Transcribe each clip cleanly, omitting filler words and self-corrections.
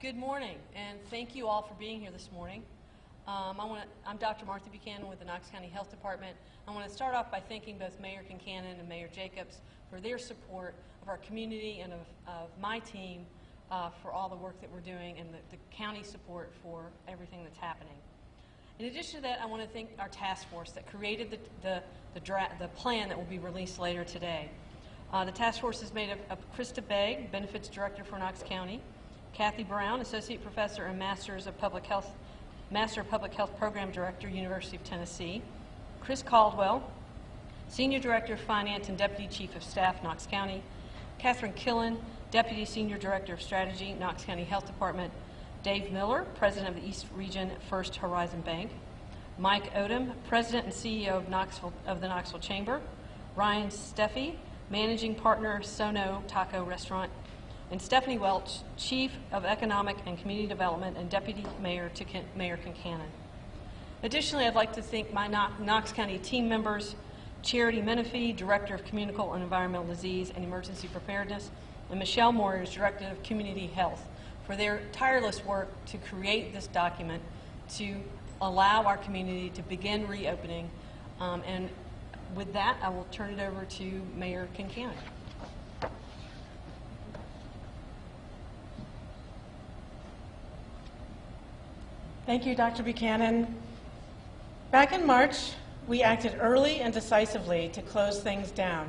Good morning, and thank you all for being here this morning. I'm Dr. Martha Buchanan with the Knox County Health Department. I want to start off by thanking both Mayor Buchanan and Mayor Jacobs for their support of our community and of my team for all the work that we're doing, and the county support for everything that's happening. In addition to that, I want to thank our task force that created the plan that will be released later today. The task force is made of Krista Begg, Benefits Director for Knox County, Kathy Brown, Associate Professor and Master of Public Health Program Director, University of Tennessee, Chris Caldwell, Senior Director of Finance and Deputy Chief of Staff, Knox County, Catherine Killen, Deputy Senior Director of Strategy, Knox County Health Department, Dave Miller, President of the East Region, First Horizon Bank, Mike Odom, President and CEO of the Knoxville Chamber, Ryan Steffi, Managing Partner, Sono Taco Restaurant, and Stephanie Welch, Chief of Economic and Community Development and Deputy Mayor to Mayor Buchanan. Additionally, I'd like to thank my Knox County team members, Charity Menifee, Director of Communicable and Environmental Disease and Emergency Preparedness, and Michelle Moyers, Director of Community Health, for their tireless work to create this document to allow our community to begin reopening. And with that, I will turn it over to Mayor Buchanan. Thank you, Dr. Buchanan. Back in March, we acted early and decisively to close things down,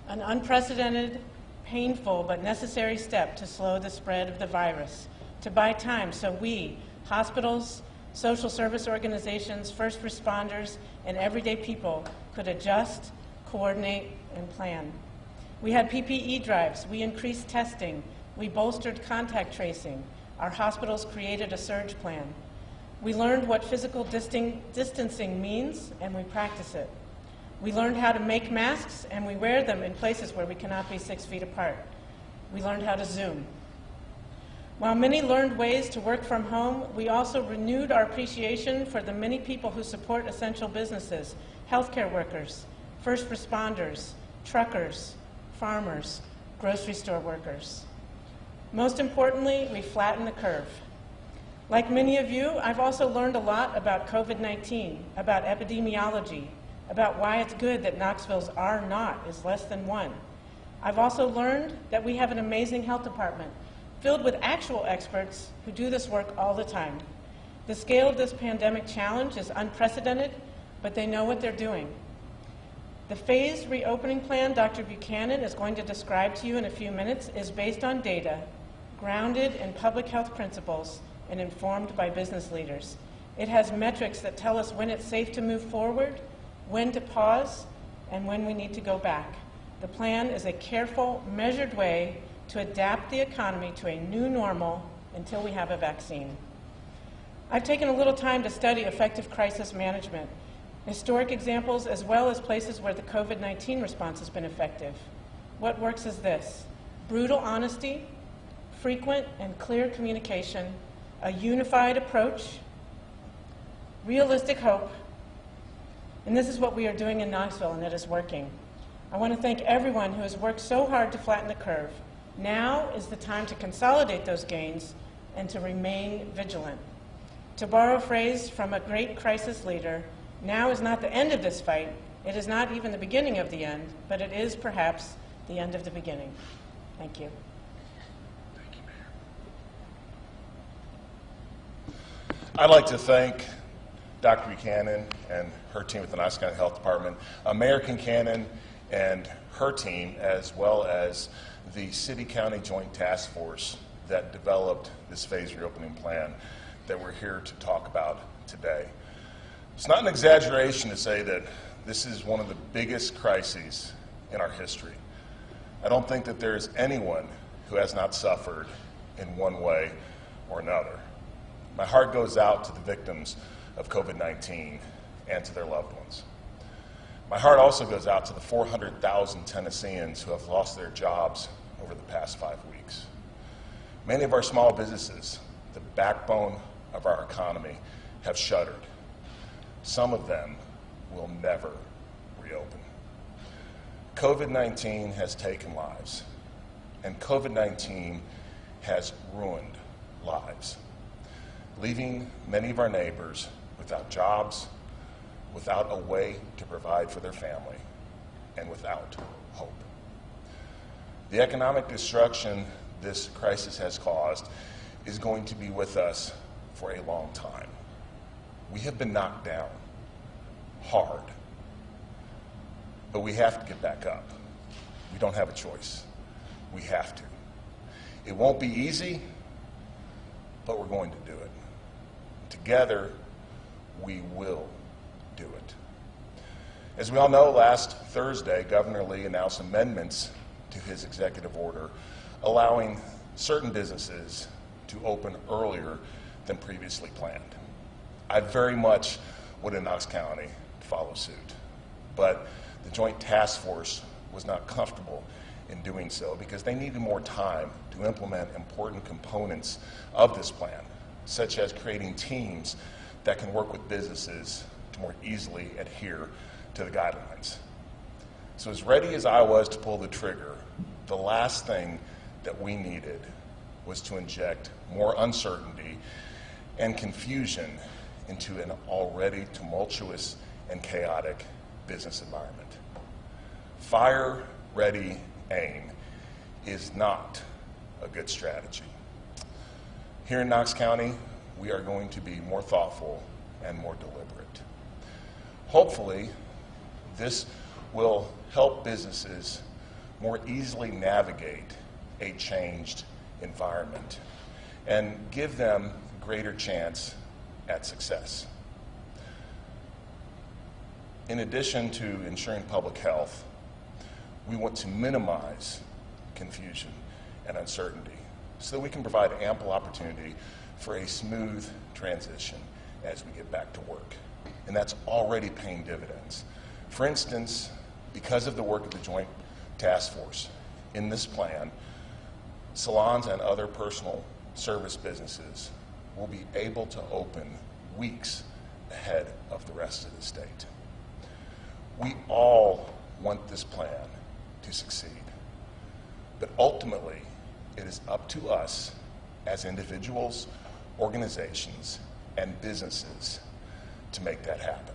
an unprecedented, painful, but necessary step to slow the spread of the virus, to buy time so we, hospitals, social service organizations, first responders, and everyday people could adjust, coordinate, and plan. We had PPE drives, we increased testing, we bolstered contact tracing, our hospitals created a surge plan. We learned what physical distancing means, and we practice it. We learned how to make masks, and we wear them in places where we cannot be 6 feet apart. We learned how to Zoom. While many learned ways to work from home, we also renewed our appreciation for the many people who support essential businesses, healthcare workers, first responders, truckers, farmers, grocery store workers. Most importantly, we flattened the curve. Like many of you, I've also learned a lot about COVID-19, about epidemiology, about why it's good that Knoxville's R0 is less than 1. I've also learned that we have an amazing health department filled with actual experts who do this work all the time. The scale of this pandemic challenge is unprecedented, but they know what they're doing. The phased reopening plan Dr. Buchanan is going to describe to you in a few minutes is based on data, grounded in public health principles, and informed by business leaders. It has metrics that tell us when it's safe to move forward, when to pause, and when we need to go back. The plan is a careful, measured way to adapt the economy to a new normal until we have a vaccine. I've taken a little time to study effective crisis management, historic examples as well as places where the COVID-19 response has been effective. What works is this: brutal honesty, frequent and clear communication, a unified approach, realistic hope, and this is what we are doing in Knoxville, and it is working. I want to thank everyone who has worked so hard to flatten the curve. Now is the time to consolidate those gains and to remain vigilant. To borrow a phrase from a great crisis leader, now is not the end of this fight, it is not even the beginning of the end, but it is perhaps the end of the beginning. Thank you. I'd like to thank Dr. Buchanan and her team at the Knox County Health Department, Mayor Buchanan and her team, as well as the City-County Joint Task Force that developed this phased reopening plan that we're here to talk about today. It's not an exaggeration to say that this is one of the biggest crises in our history. I don't think that there's anyone who has not suffered in one way or another. My heart goes out to the victims of COVID-19 and to their loved ones. My heart also goes out to the 400,000 Tennesseans who have lost their jobs over the past 5 weeks. Many of our small businesses, the backbone of our economy, have shuttered. Some of them will never reopen. COVID-19 has taken lives, and COVID-19 has ruined lives, leaving many of our neighbors without jobs, without a way to provide for their family, and without hope. The economic destruction this crisis has caused is going to be with us for a long time. We have been knocked down hard, but we have to get back up. We don't have a choice. We have to. It won't be easy, but we're going to do it. Together, we will do it. As we all know, last Thursday, Governor Lee announced amendments to his executive order allowing certain businesses to open earlier than previously planned. I very much would in Knox County follow suit, but the Joint Task Force was not comfortable in doing so because they needed more time to implement important components of this plan, such as creating teams that can work with businesses to more easily adhere to the guidelines. So as ready as I was to pull the trigger, the last thing that we needed was to inject more uncertainty and confusion into an already tumultuous and chaotic business environment. Fire, ready, aim is not a good strategy. Here in Knox County, we are going to be more thoughtful and more deliberate. Hopefully, this will help businesses more easily navigate a changed environment and give them greater chance at success. In addition to ensuring public health, we want to minimize confusion and uncertainty so that we can provide ample opportunity for a smooth transition as we get back to work. And that's already paying dividends. For instance, because of the work of the Joint Task Force, in this plan, salons and other personal service businesses will be able to open weeks ahead of the rest of the state. We all want this plan to succeed, but ultimately it is up to us as individuals, organizations, and businesses to make that happen.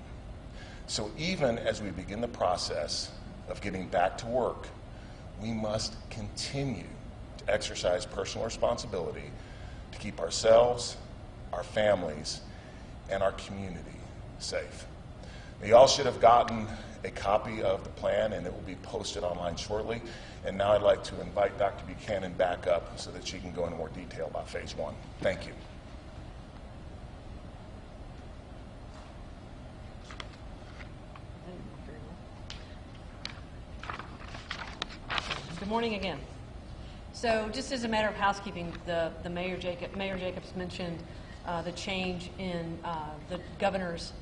So even as we begin the process of getting back to work, we must continue to exercise personal responsibility to keep ourselves, our families, and our community safe. Now, you all should have gotten a copy of the plan, and it will be posted online shortly. And now I'd like to invite Dr. Buchanan back up so that she can go into more detail about Phase 1. Thank you. Good morning again. So just as a matter of housekeeping, the Mayor Jacobs mentioned the change in the governor's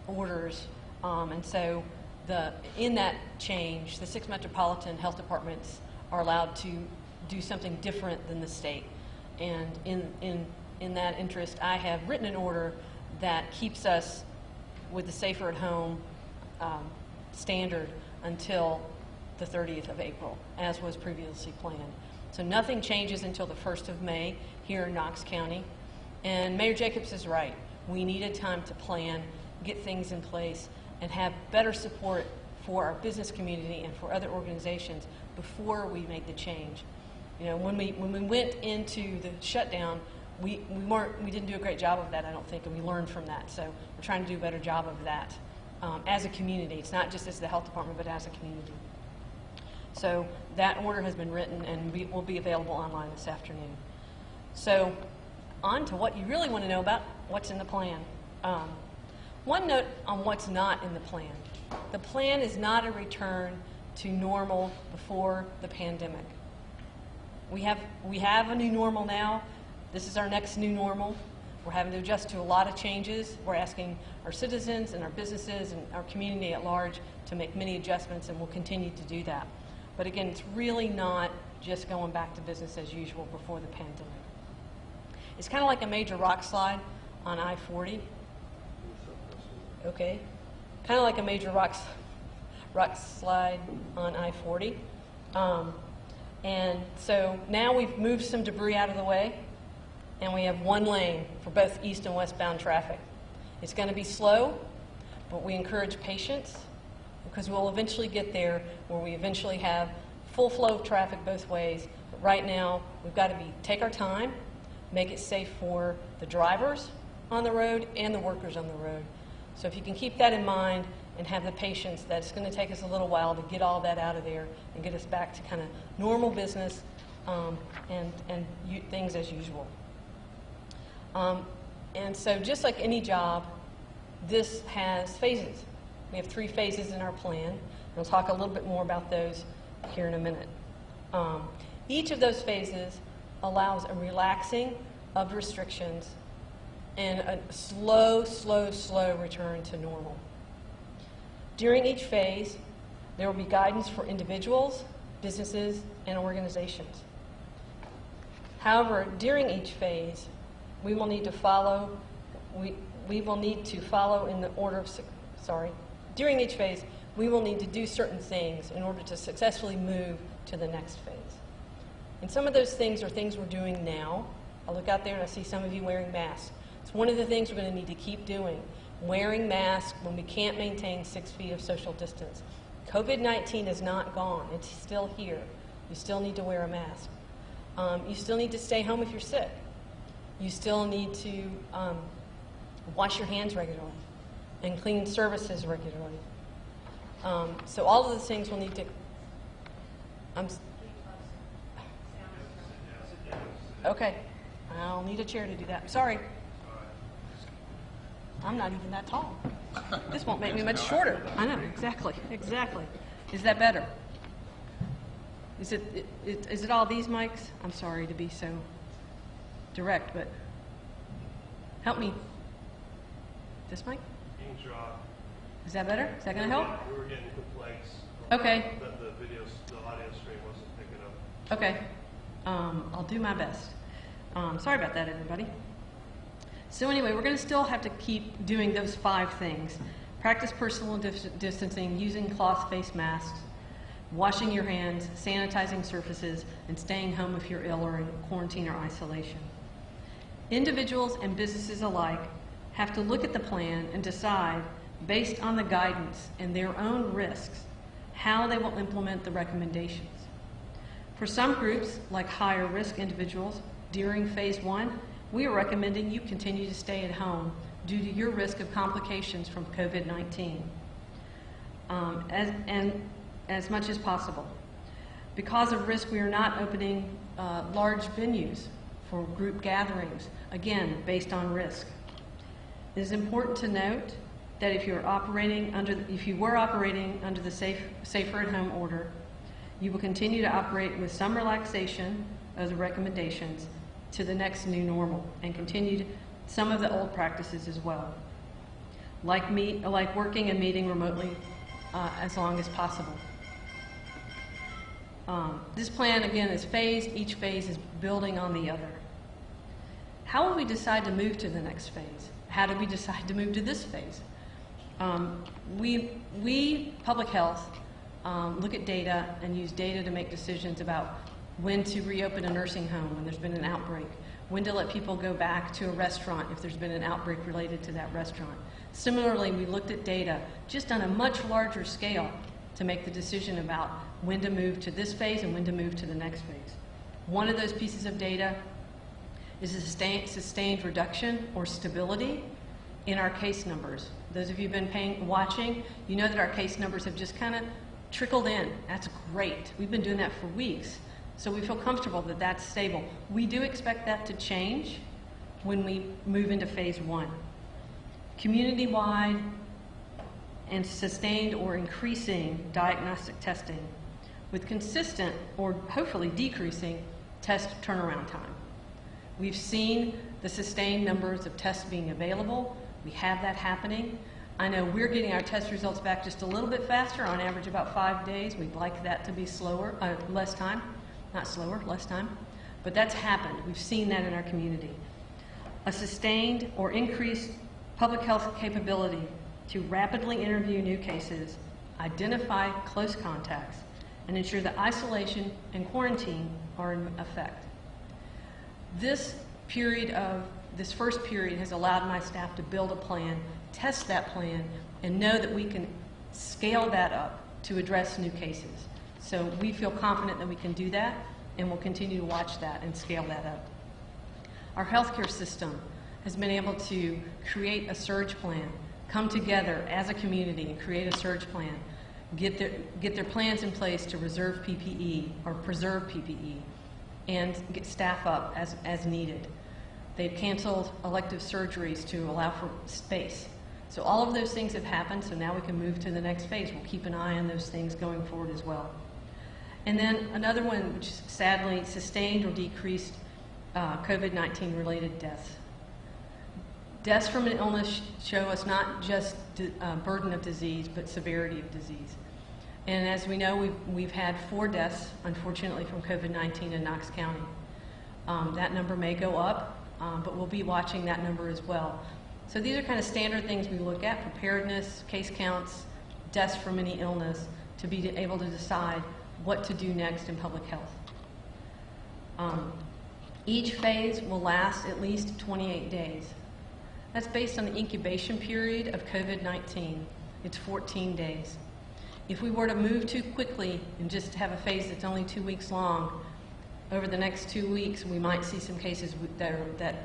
orders, and so in that change, the 6 metropolitan health departments are allowed to do something different than the state. And in that interest, I have written an order that keeps us with the safer at home standard until the 30th of April, as was previously planned. So nothing changes until the 1st of May here in Knox County. And Mayor Jacobs is right. We needed time to plan, get things in place, and have better support for our business community and for other organizations before we made the change. You know, when we went into the shutdown, we didn't do a great job of that, I don't think, and we learned from that. So we're trying to do a better job of that as a community. It's not just as the health department, but as a community. So that order has been written and will be available online this afternoon. So on to what you really want to know about what's in the plan. One note on what's not in the plan. The plan is not a return to normal before the pandemic. We have a new normal now. This is our next new normal. We're having to adjust to a lot of changes. We're asking our citizens and our businesses and our community at large to make many adjustments, and we'll continue to do that. But again, it's really not just going back to business as usual before the pandemic. It's kind of like a major rock slide on I-40. Okay, kind of like a major rock slide on I-40. And so now we've moved some debris out of the way, and we have one lane for both east and westbound traffic. It's going to be slow, but we encourage patience because we'll eventually get there where we eventually have full flow of traffic both ways. But right now, we've got to take our time, make it safe for the drivers on the road and the workers on the road. So if you can keep that in mind and have the patience that it's going to take us a little while to get all that out of there and get us back to kind of normal business and things as usual. And so just like any job, this has phases. We have 3 phases in our plan. We'll talk a little bit more about those here in a minute. Each of those phases allows a relaxing of restrictions and a slow return to normal. During each phase, there will be guidance for individuals, businesses, and organizations. However, during each phase, we will need to follow in the order of, during each phase, we will need to do certain things in order to successfully move to the next phase. And some of those things are things we're doing now. I look out there and I see some of you wearing masks. It's one of the things we're going to need to keep doing, wearing masks when we can't maintain 6 feet of social distance. COVID-19 is not gone. It's still here. You still need to wear a mask. You still need to stay home if you're sick. You still need to wash your hands regularly and clean surfaces regularly. So all of those things will need to... Okay. I'll need a chair to do that. Sorry. I'm not even that tall. This won't make me much shorter. I know, exactly. Is that better? Is it all these mics? I'm sorry to be so direct, but help me. This mic? Is that better? Is that going to help? We were getting complaints. Okay. That the audio stream wasn't picking up. Okay. I'll do my best. Sorry about that, everybody. So anyway, we're going to still have to keep doing those 5 things. Practice personal distancing, using cloth face masks, washing your hands, sanitizing surfaces, and staying home if you're ill or in quarantine or isolation. Individuals and businesses alike have to look at the plan and decide, based on the guidance and their own risks, how they will implement the recommendations. For some groups, like higher risk individuals, during phase 1, we are recommending you continue to stay at home due to your risk of complications from COVID-19 as much as possible. Because of risk, we are not opening large venues for group gatherings, again, based on risk. It is important to note that if you were operating under the Safer at Home order, you will continue to operate with some relaxation of the recommendations to the next new normal and continue some of the old practices as well, like working and meeting remotely as long as possible. This plan, again, is phased. Each phase is building on the other. How will we decide to move to the next phase? How do we decide to move to this phase? We, public health, look at data and use data to make decisions about when to reopen a nursing home when there's been an outbreak, when to let people go back to a restaurant if there's been an outbreak related to that restaurant. Similarly, we looked at data just on a much larger scale to make the decision about when to move to this phase and when to move to the next phase. One of those pieces of data is a sustained reduction or stability in our case numbers. Those of you who've been watching, you know that our case numbers have just kind of trickled in. That's great. We've been doing that for weeks. So we feel comfortable that that's stable. We do expect that to change when we move into phase 1. Community-wide and sustained or increasing diagnostic testing with consistent or hopefully decreasing test turnaround time. We've seen the sustained numbers of tests being available. We have that happening. I know we're getting our test results back just a little bit faster, on average about 5 days. We'd like that to be slower, less time. Not slower, less time. But that's happened. We've seen that in our community. A sustained or increased public health capability to rapidly interview new cases, identify close contacts, and ensure that isolation and quarantine are in effect. This this first period has allowed my staff to build a plan, test that plan, and know that we can scale that up to address new cases. So we feel confident that we can do that, and we'll continue to watch that and scale that up. Our healthcare system has been able to create a surge plan, come together as a community and create a surge plan, get their plans in place to reserve PPE or preserve PPE, and get staff up as needed. They've canceled elective surgeries to allow for space. So all of those things have happened, so now we can move to the next phase. We'll keep an eye on those things going forward as well. And then another one, which is sadly sustained or decreased COVID-19 related deaths. Deaths from an illness show us not just burden of disease, but severity of disease. And as we know, we've had 4 deaths, unfortunately, from COVID-19 in Knox County. That number may go up, but we'll be watching that number as well. So these are kind of standard things we look at: preparedness, case counts, deaths from any illness, to be able to decide what to do next in public health. Each phase will last at least 28 days. That's based on the incubation period of COVID-19. It's 14 days. If we were to move too quickly and just have a phase that's only 2 weeks long, over the next 2 weeks we might see some cases that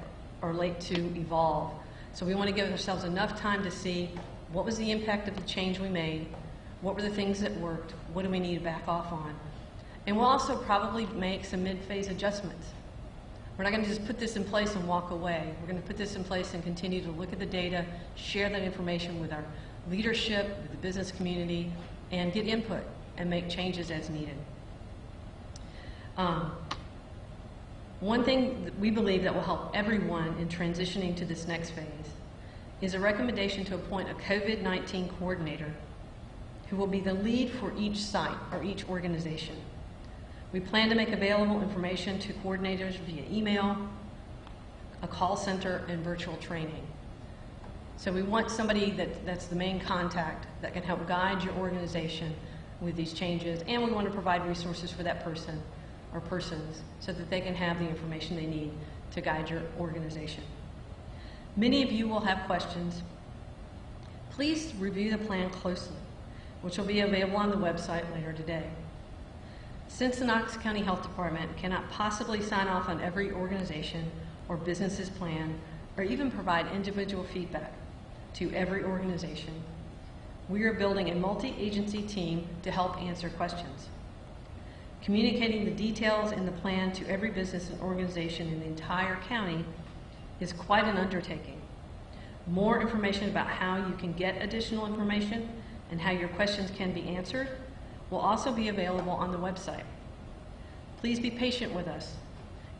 are late to evolve. So we want to give ourselves enough time to see what was the impact of the change we made, what were the things that worked, what do we need to back off on. And we'll also probably make some mid-phase adjustments. We're not going to just put this in place and walk away. We're going to put this in place and continue to look at the data, share that information with our leadership, with the business community, and get input and make changes as needed. One thing that we believe that will help everyone in transitioning to this next phase is a recommendation to appoint a COVID-19 coordinator who will be the lead for each site or each organization. We plan to make available information to coordinators via email, a call center, and virtual training. So we want somebody that's the main contact that can help guide your organization with these changes, and we want to provide resources for that person or persons so that they can have the information they need to guide your organization. Many of you will have questions. Please review the plan closely, which will be available on the website later today. Since the Knox County Health Department cannot possibly sign off on every organization or business's plan, or even provide individual feedback to every organization, we are building a multi-agency team to help answer questions. Communicating the details in the plan to every business and organization in the entire county is quite an undertaking. More information about how you can get additional information and how your questions can be answered will also be available on the website. Please be patient with us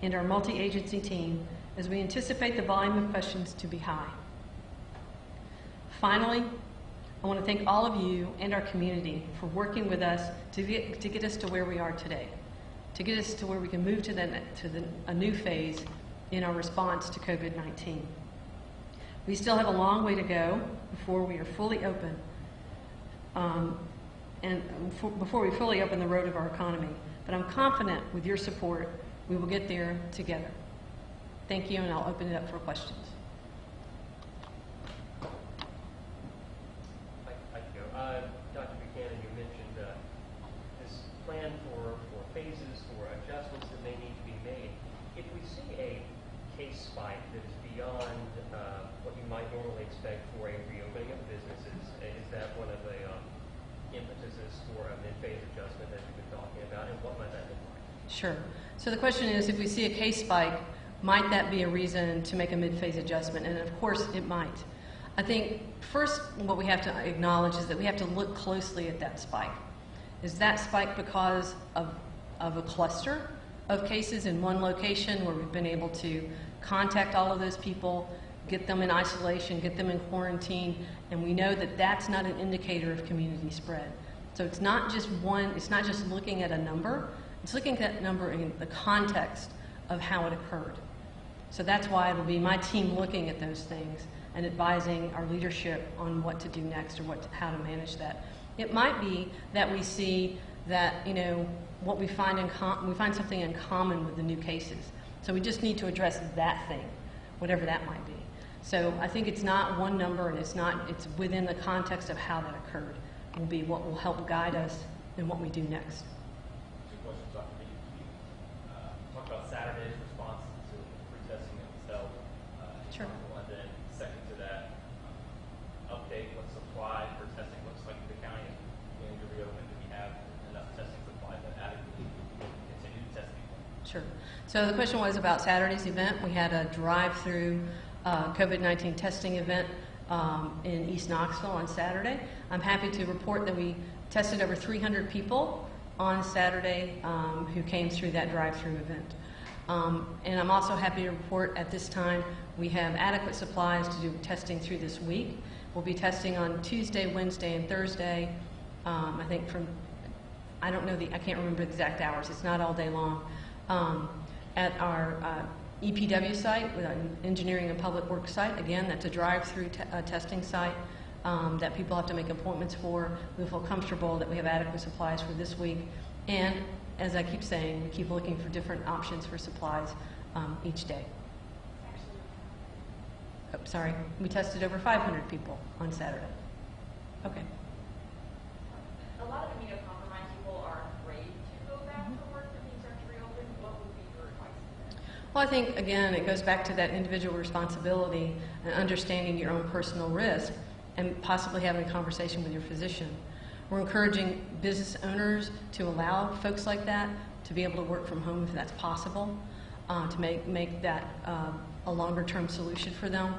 and our multi-agency team as we anticipate the volume of questions to be high. Finally, I want to thank all of you and our community for working with us to get us to where we are today, to get us to where we can move to a new phase in our response to COVID-19. We still have a long way to go before we are fully open, before we fully open the road of our economy. But I'm confident with your support, we will get there together. Thank you, and I'll open it up for questions. Dr. Buchanan, you mentioned this plan for phases, for adjustments that may need to be made. If we see a case spike that is beyond what you might normally expect for a reopening of businesses, is that one of the impetuses for a mid-phase adjustment that you've been talking about, and what might that look like? Sure. So the question is, if we see a case spike, might that be a reason to make a mid-phase adjustment? And of course, it might. I think first what we have to acknowledge is that we have to look closely at that spike. Is that spike because of a cluster of cases in one location where we've been able to contact all of those people, get them in isolation, get them in quarantine, and we know that that's not an indicator of community spread. So it's not just looking at a number, it's looking at that number in the context of how it occurred. So that's why it'll be my team looking at those things and advising our leadership on what to do next or how to manage that. It might be that we see that, what we find something in common with the new cases. So we just need to address that thing, whatever that might be. So I think it's not one number, and it's within the context of how that occurred will be what will help guide us in what we do next. Two questions, Dr. B. Talk about Saturday's response to pre-testing itself. Sure. And then second to that, update what supply for testing looks like in the county is going to reopen. Do we have enough testing supply that adequately continue to test people? Sure. So the question was about Saturday's event. We had a drive-through COVID-19 testing event in East Knoxville on Saturday. I'm happy to report that we tested over 300 people on Saturday who came through that drive-through event. And I'm also happy to report at this time we have adequate supplies to do testing through this week. We'll be testing on Tuesday, Wednesday, and Thursday. I think I can't remember the exact hours. It's not all day long. At our EPW site, with our Engineering and Public Works site, again, that's a drive-through testing site that people have to make appointments for. We feel comfortable that we have adequate supplies for this week. And as I keep saying, we keep looking for different options for supplies each day. Oh, sorry, we tested over 500 people on Saturday. Okay. A lot of immunocompromised people are afraid to go back to work when things start to reopen. What would be your advice to them? Well, I think, again, it goes back to that individual responsibility and understanding your own personal risk and possibly having a conversation with your physician. We're encouraging business owners to allow folks like that to be able to work from home if that's possible, to make that a longer-term solution for them.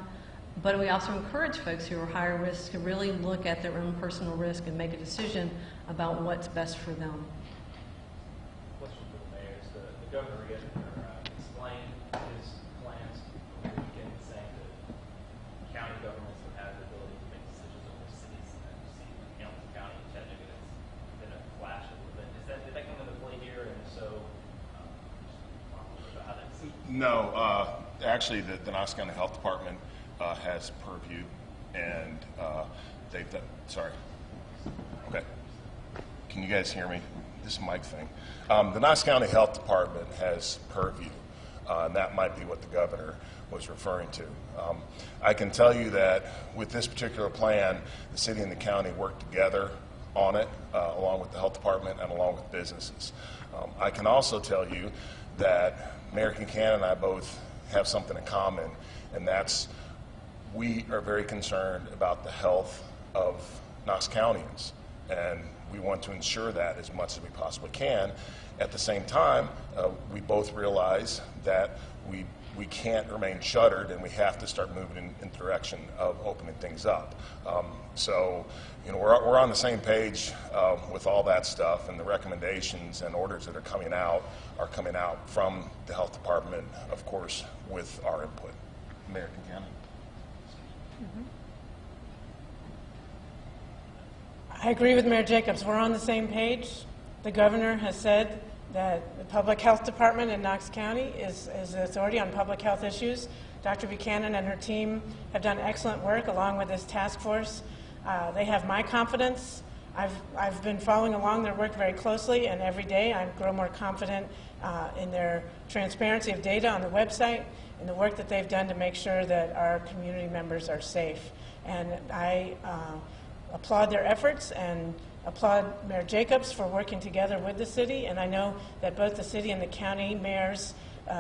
But we also encourage folks who are higher risk to really look at their own personal risk and make a decision about what's best for them. Question for the mayor is the governor explained his plans over the weekend, saying that county governments would have the ability to make decisions over cities. And you see Hamilton County and Chattanooga, it's been a flash a little bit. Did that come into play here? And so, just talk a little bit about how that's. No, actually, the Knox County Health Department has purview, and they've done. Sorry. Okay. Can you guys hear me? This mic thing. The Knox County Health Department has purview, and that might be what the governor was referring to. I can tell you that with this particular plan, the city and the county work together on it, along with the health department and along with businesses. I can also tell you that Mayor Buchanan and I both have something in common, and that's we are very concerned about the health of Knox Countyans, and we want to ensure that as much as we possibly can. At the same time, we both realize that we can't remain shuttered, and we have to start moving in the direction of opening things up. So, we're on the same page with all that stuff, and the recommendations and orders that are coming out from the health department, of course, with our input. Mayor Buchanan. I agree with Mayor Jacobs. We're on the same page. The governor has said that the public health department in Knox County is the authority on public health issues. Dr. Buchanan and her team have done excellent work along with this task force. They have my confidence. I've been following along their work very closely, and every day I grow more confident in their transparency of data on the website and the work that they've done to make sure that our community members are safe. And I applaud their efforts and applaud Mayor Jacobs for working together with the city. And I know that both the city and the county mayors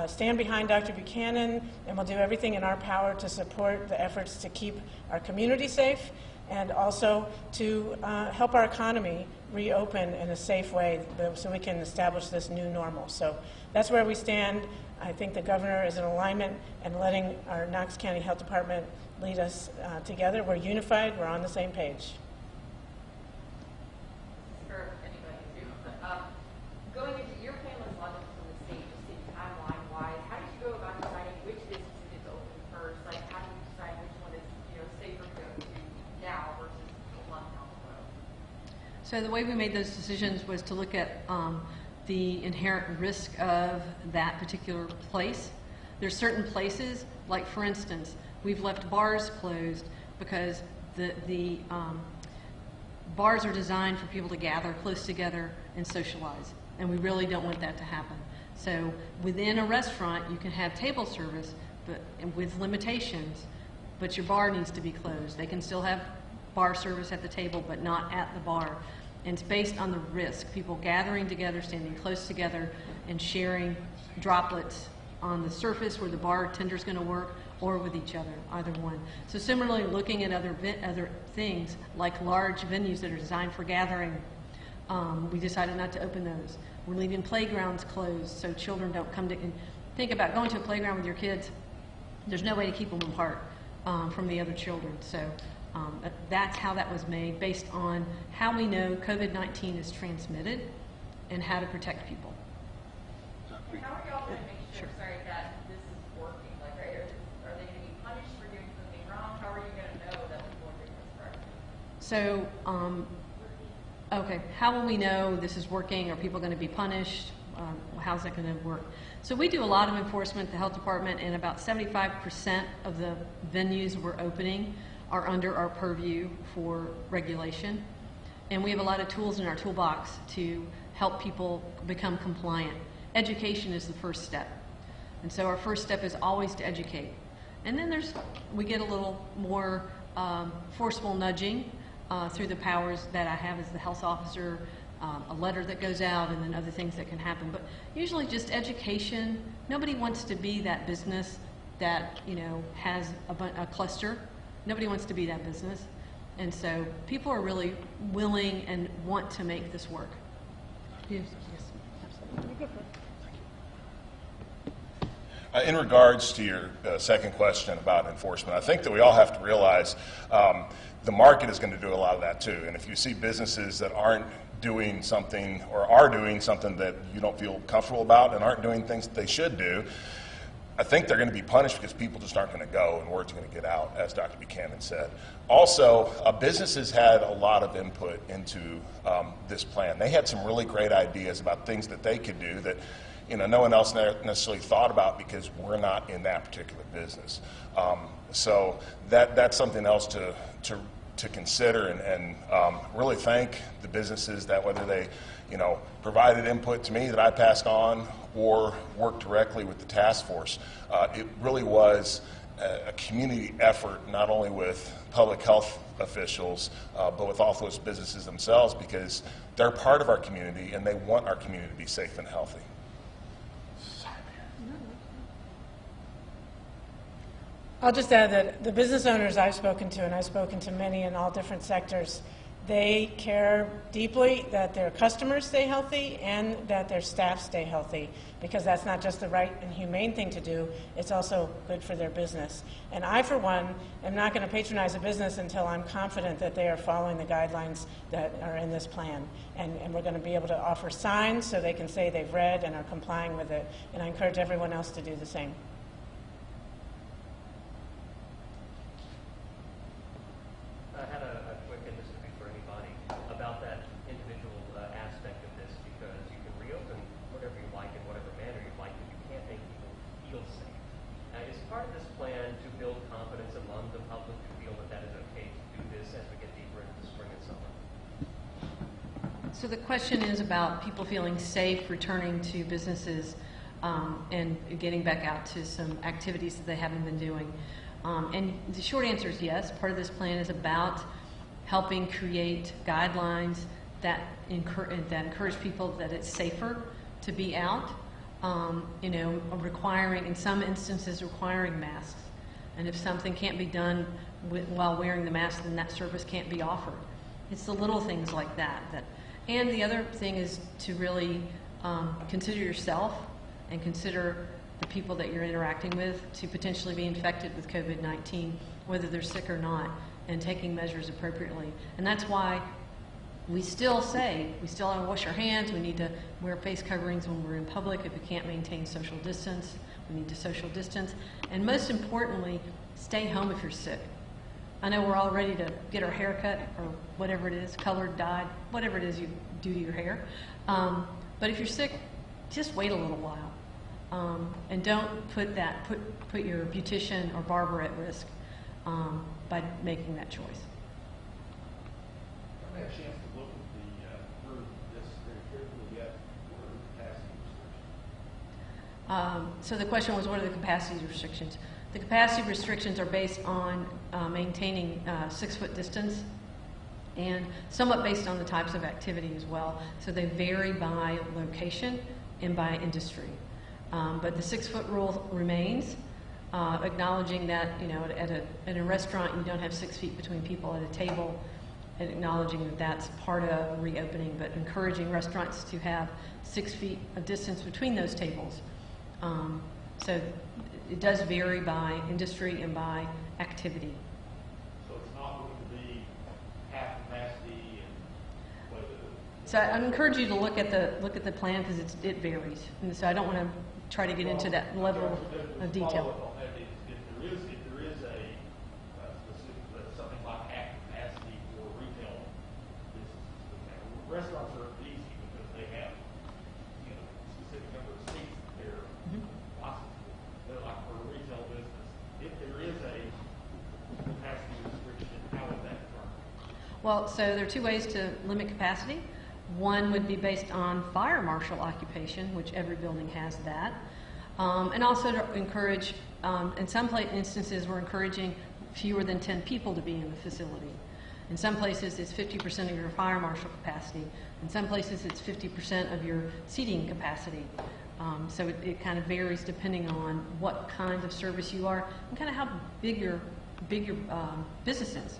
stand behind Dr. Buchanan and will do everything in our power to support the efforts to keep our community safe and also to help our economy reopen in a safe way so we can establish this new normal. So that's where we stand. I think the governor is in alignment and letting our Knox County Health Department lead us together. We're unified. We're on the same page. For anybody too. Going into your plan was logical from the state, just in timeline-wise, how did you go about deciding which businesses to open first? Like, how do you decide which one is safer to go to now versus a month down the road? So the way we made those decisions was to look at the inherent risk of that particular place. There's certain places, like for instance, we've left bars closed because the bars are designed for people to gather close together and socialize, and we really don't want that to happen. So within a restaurant, you can have table service, but with limitations, but your bar needs to be closed. They can still have bar service at the table, but not at the bar. And it's based on the risk, people gathering together, standing close together, and sharing droplets on the surface where the bartender's going to work, or with each other, either one. So similarly, looking at other things, like large venues that are designed for gathering, we decided not to open those. We're leaving playgrounds closed so children don't come to, and think about going to a playground with your kids. There's no way to keep them apart from the other children. So that's how that was made, based on how we know COVID-19 is transmitted and how to protect people. And how are y'all going to make sure, sorry, that this is working? Like, are they going to be punished for doing something wrong? How are you going to know that people are doing this correctly? So, okay, how will we know this is working? Are people going to be punished? How's that going to work? So we do a lot of enforcement at the health department, and about 75% of the venues we're opening are under our purview for regulation. And we have a lot of tools in our toolbox to help people become compliant. Education is the first step. And so our first step is always to educate. And then we get a little more forceful nudging through the powers that I have as the health officer, a letter that goes out, and then other things that can happen. But usually just education. Nobody wants to be that business that, you know, has a cluster. Nobody wants to be that business. And so people are really willing and want to make this work. Yes, absolutely. In regards to your second question about enforcement, I think that we all have to realize the market is going to do a lot of that too. And if you see businesses that aren't doing something, or are doing something that you don't feel comfortable about, and aren't doing things that they should do, I think they're going to be punished, because people just aren't going to go and word's going to get out, as Dr. Buchanan said. Also, businesses had a lot of input into this plan. They had some really great ideas about things that they could do that, you know, no one else necessarily thought about, because we're not in that particular business. So that's something else to consider, and really thank the businesses that, whether they, you know, provided input to me that I passed on, or worked directly with the task force. It really was a community effort, not only with public health officials, but with all those businesses themselves, because they're part of our community and they want our community to be safe and healthy. I'll just add that the business owners I've spoken to, and I've spoken to many in all different sectors, they care deeply that their customers stay healthy and that their staff stay healthy, because that's not just the right and humane thing to do, it's also good for their business. And I, for one, am not going to patronize a business until I'm confident that they are following the guidelines that are in this plan. And we're going to be able to offer signs so they can say they've read and are complying with it. And I encourage everyone else to do the same. I had a quick, and this would be for anybody, about that individual aspect of this, because you can reopen whatever you like in whatever manner you like, but you can't make people feel safe. Is part of this plan to build confidence among the public to feel that that is okay to do this as we get deeper into the spring and summer? So the question is about people feeling safe returning to businesses and getting back out to some activities that they haven't been doing. And the short answer is yes. Part of this plan is about helping create guidelines that encourage people that it's safer to be out. You know, requiring, in some instances, requiring masks. And if something can't be done while wearing the mask, then that service can't be offered. It's the little things like that. And the other thing is to really consider yourself and consider the people that you're interacting with to potentially be infected with COVID-19, whether they're sick or not, and taking measures appropriately. And that's why we still say we still have to wash our hands, we need to wear face coverings when we're in public. If we can't maintain social distance, we need to social distance. And most importantly, stay home if you're sick. I know we're all ready to get our hair cut, or whatever it is, colored, dyed, whatever it is you do to your hair. But if you're sick, just wait a little while. And don't put your beautician or barber at risk by making that choice. I haven't had a chance to look at through this very carefully yet. What are the capacity So the question was, what are the capacity restrictions? The capacity restrictions are based on maintaining 6-foot distance and somewhat based on the types of activity as well. So they vary by location and by industry. But the 6-foot rule remains, acknowledging that, you know, at a restaurant you don't have 6 feet between people at a table, and acknowledging that that's part of reopening, but encouraging restaurants to have 6 feet of distance between those tables. So it does vary by industry and by activity. So it's not going to be half capacity and what is it? So I encourage you to look at the plan because it varies. And so I don't want to try to get into that level of detail. If there is a specific, something like half capacity for retail businesses, restaurants are easy because they have, you know, specific number of seats that they're licensed for. But like for a retail business, if there is a capacity restriction, how is that determined? Well, so there are 2 ways to limit capacity. One would be based on fire marshal occupation, which every building has that. And also to encourage, in some instances, we're encouraging fewer than 10 people to be in the facility. In some places, it's 50% of your fire marshal capacity. In some places, it's 50% of your seating capacity. So it kind of varies depending on what kind of service you are and kind of how big your business is.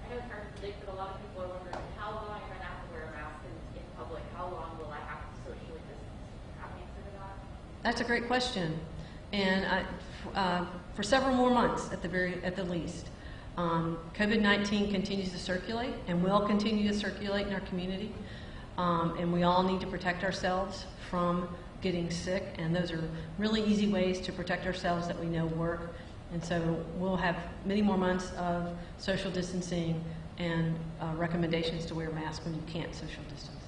I know it's hard to predict, but a lot of people are wondering how long am I going to have to wear a mask in public? How long will I have to socially distance? Have an answer to that? That's a great question, and for several more months at the least. COVID-19 continues to circulate and will continue to circulate in our community, and we all need to protect ourselves from getting sick, and those are really easy ways to protect ourselves that we know work. And so we'll have many more months of social distancing and recommendations to wear masks when you can't social distance.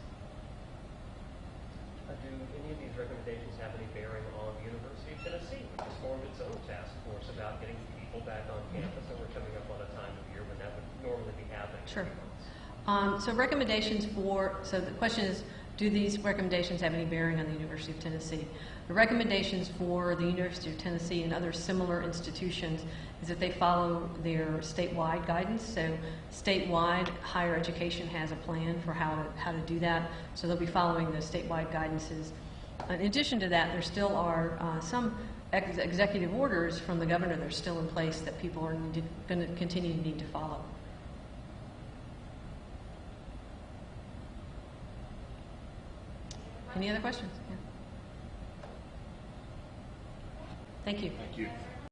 Do any of these recommendations have any bearing on the University of Tennessee, which has formed its own task force about getting people back on campus, and we're coming up on a time of year when that would normally be happening? Sure. So recommendations so the question is, do these recommendations have any bearing on the University of Tennessee? The recommendations for the University of Tennessee and other similar institutions is that they follow their statewide guidance. So statewide, higher education has a plan for how to do that. So they'll be following those statewide guidances. In addition to that, there still are some executive orders from the governor that are still in place that people are going to continue to need to follow. Any other questions? Yeah. Thank you. Thank you.